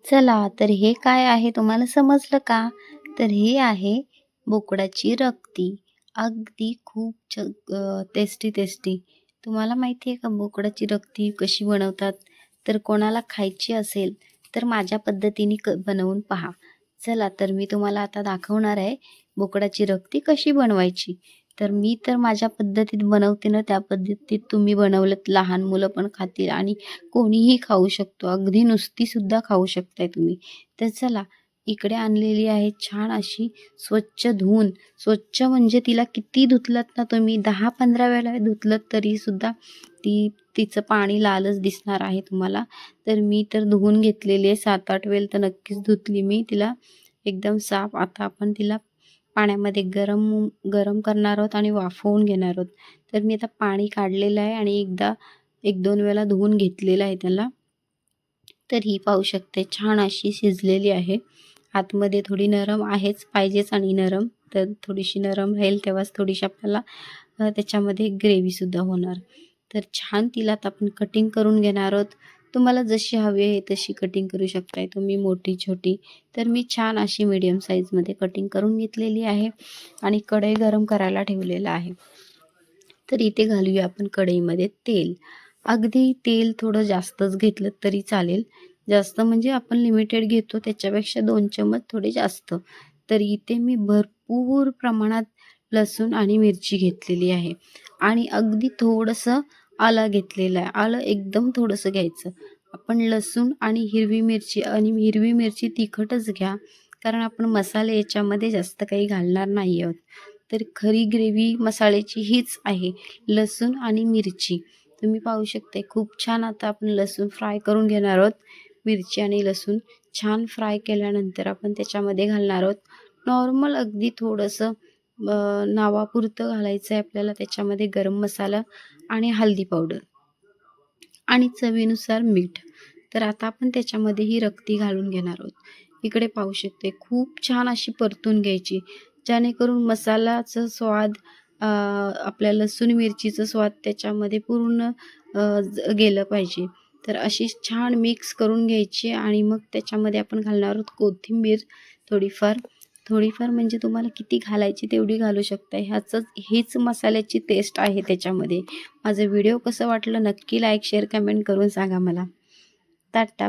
चला तर हे काय आहे तुम्हाला समजलं का? तर हे आहे बोकडाची रक्ती. अगदी खूप टेस्टी. तुम्हाला माहिती आहे का बोकडाची रक्ती कशी बनवतात? तर कोणाला खायची असेल तर माझ्या पद्धतीने बनवून पहा. चला तर मी तुम्हाला आता दाखवणार आहे बोकडाची रक्ती कशी बनवायची. तर मी तर माझ्या पद्धतीत बनवते ना, त्या पद्धतीत तुम्ही बनवलंत लहान मुलं पण खातील आणि कोणीही खाऊ शकतो. अगदी नुसती सुद्धा खाऊ शकताय तुम्ही. तर चला इकडे आणलेली आहे छान अशी स्वच्छ धुवून, स्वच्छ म्हणजे तिला किती धुतलत ना तुम्ही 10-15 वेळा धुतलत तरी सुद्धा तिचं पाणी लालच दिसणार आहे तुम्हाला. तर मी तर धुवून घेतलेली आहे 7-8 वेळ तर नक्कीच धुतली मी तिला एकदम साफ. आता आपण तिला पाण्यामध्ये गरम गरम करणार आहोत आणि वाफवून घेणार आहोत. तर मी आता पाणी काढलेलं आहे आणि 1-2 वेळा धुवून घेतलेलं आहे त्याला. तर ही पाहू शकते छान अशी शिजलेली आहे. आतमध्ये थोडी नरम आहेच पाहिजेच आणि नरम, तर थोडीशी नरम राहील तेव्हाच थोडीशी आपल्याला त्याच्यामध्ये ग्रेव्हीसुद्धा होणार. तर छान तिला आता आपण कटिंग करून घेणार आहोत. तुम्हाला जशी हवी आहे तशी कटिंग करू शकताय तुम्ही, मोठी छोटी. तर मी छान अशी मीडियम साईजमध्ये कटिंग करून घेतलेली आहे आणि कढई गरम करायला ठेवलेलं आहे. तर इथे घालूया आपण कढईमध्ये तेल. अगदी तेल थोडं जास्तच घेतलं तरी चालेल. जास्त म्हणजे आपण लिमिटेड घेतो त्याच्यापेक्षा 2 चम्मच थोडे जास्त. तर इथे मी भरपूर प्रमाणात लसूण आणि मिरची घेतलेली आहे आणि अगदी थोडंसं आलं घेतलेलं आहे. आलं एकदम थोडंसं घ्यायचं. आपण लसूण आणि हिरवी मिरची तिखटच घ्या, कारण आपण मसाले याच्यामध्ये जास्त काही घालणार नाही आहोत. तर खरी ग्रेव्ही मसाल्याची हीच आहे, लसूण आणि मिरची. तुम्ही पाहू शकता खूप छान. आता आपण लसूण फ्राय करून घेणार आहोत. मिरची आणि लसूण छान फ्राय केल्यानंतर आपण त्याच्यामध्ये घालणार आहोत नॉर्मल अगदी थोडंसं नावापुरतं घालायचं आहे आपल्याला त्याच्यामध्ये गरम मसाला आणि हळदी पावडर आणि चवीनुसार मीठ. तर आता आपण त्याच्यामध्ये ही रक्ती घालून घेणार आहोत. इकडे पाहू शकते खूप छान अशी परतून घ्यायची, जेणेकरून मसाल्याचा स्वाद आपल्या लसूण मिरचीचं स्वाद त्याच्यामध्ये पूर्ण गेलं पाहिजे. तर अशी छान मिक्स करून घ्यायची आणि मग त्याच्यामध्ये आपण घालणार आहोत कोथिंबीर थोडीफार. थोडीफार म्हणजे तुम्हाला किती घालायची तेवढी घालू शकता. हीच मसाल्याची टेस्ट आहे त्याच्यामध्ये. माझं व्हिडिओ कसं वाटलं नक्की लाईक, शेअर, कमेंट करून सांगा मला. टाटा.